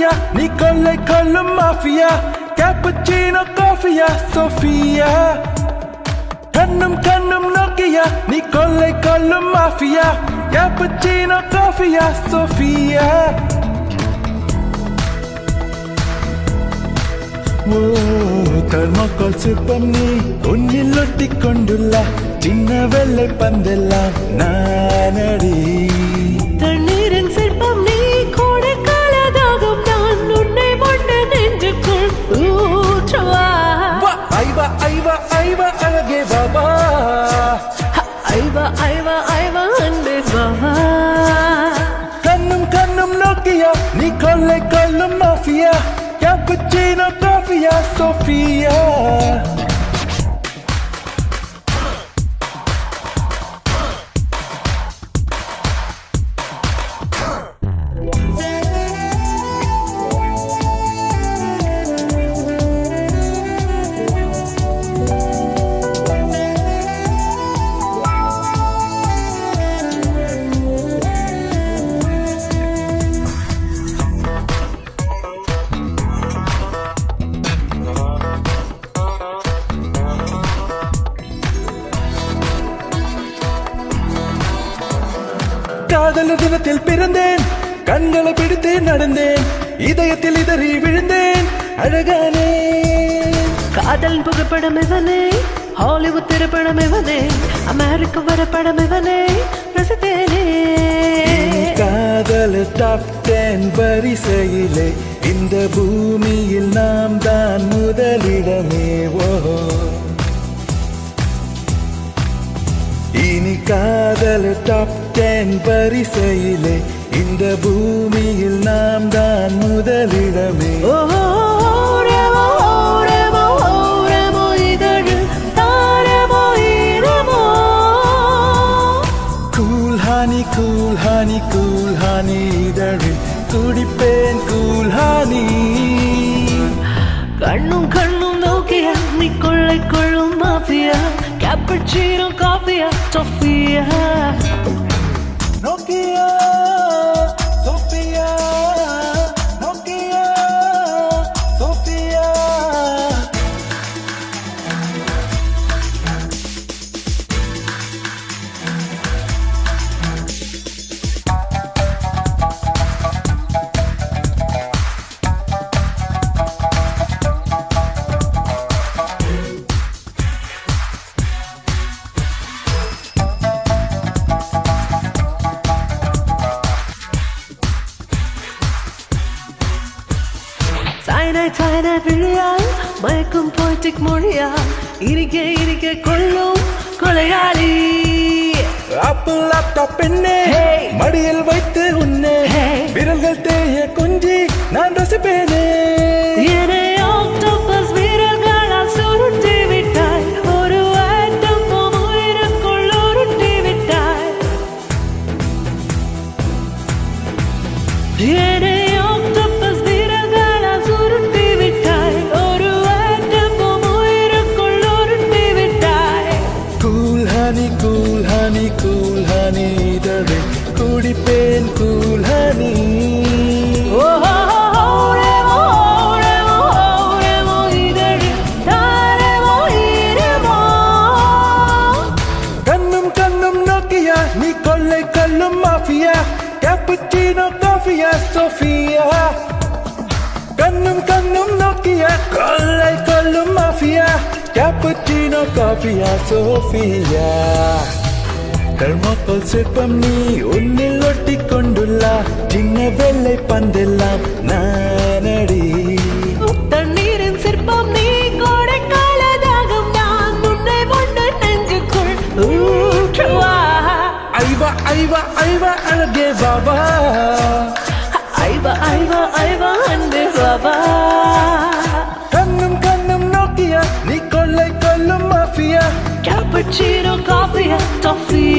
Nokia, Nicole Colum Mafia, Cappuccino Coffee, Sofia. Kannum Nokia, Nicole Colum Mafia, Cappuccino Coffee, Sofia. Thermocol சிற்பம் நீ உன்னில் ஒட்டிக்கொண்டுள்ள சின்ன வெள்ளை பந்தெல்லாம் நானடி. தண்ணீரின் சிற்பம் நீ கோடைக்கால தாகம் நான் உன்னை மொண்டு நெஞ்சுக்குள் ஊற்றவா. ஐவா ஐவா ஐவா அழகே பாபா, ஐவா ஐவா ஐவா அன்பே பாபா. கண்ணும் நோக்கியா நீ கொள்ளும் மாஃபியா, Cappuccino Coffee, Sofia. காதல் தினத்தில் பிறந்தேன், கண்களை பிடித்து நடந்தேன், இதயத்தில் இதறி விழுந்தேன் அழகானே. காதல் புகைப்படம் இவனே, ஹாலிவுட் திரைப்படம் இவனே, அமெரிக்க வரப்படம் இவனே, ரசித்தேனே. காதல் டாப் 10 வரிசையிலே இந்த பூமியில் நாம் தான் முதலிடமே. ஓஹோ, இனி காதல் டாப் 10 வரிசையிலே இந்த பூமியில் நாம் தான் முதலிடமே. கூல் ஹானி இதழில் குடிப்பேன் கூல் ஹானி. கண்ணும் நோக்கியா நீ கொள்ளும் mafia, Cappuccino Coffee, Sofia. Nokia, Sofia, Nokia, Sofia. சாயனாய் விழியால் மயக்கும் போய்டிக் மொழியால் இருக்க கொள்ளும் கொலையாளி. ஆப்பிள் லேப்டாப் பெண்ணே, மடியில் வைத்து உன்னே விரல்கள் தேய கொஞ்சி நான் ரசிப்பேனே. என்னை ஆக்டோபஸ் வீரர்களால் சுருட்டி விட்டாய், ஒரு ஆட்டம் உயிருக்குள் உருட்டி விட்டாய். என்னை ஆக்டோபஸ் வீரர்களால் சுருட்டி விட்டாய், ஒரு ஆட்டம் உயிருக்குள் உருட்டி விட்டாய். கூல் ஹானி இதழே குடிப்பேன் கூல் ஹானி. கண்ணும் நோக்கியா நீ கொள்ளும் மாஃபியா, Cappuccino Coffee, Sofia. கண்ணும் நோக்கியா கொள்ளும் mafia, Cappuccino Coffee, Sofia. Thermocol சிற்பம் நீ உன்னில் ஒட்டிக்கொண்டுள்ள சின்ன வெள்ளை பந்தெல்லாம் நானடி. தண்ணீரின் சிற்பம் நீ கோடைக்கால தாகம் நான் உன்னை மொண்டு நெஞ்சுக்குள் ஊற்றவா. ஐவா அழகே பாபா, ஐவா அன்பே பாபா. கண்ணும் நோக்கியா நீ கொள்ளும் மாஃபியா, Cappuccino Coffee, Sofia.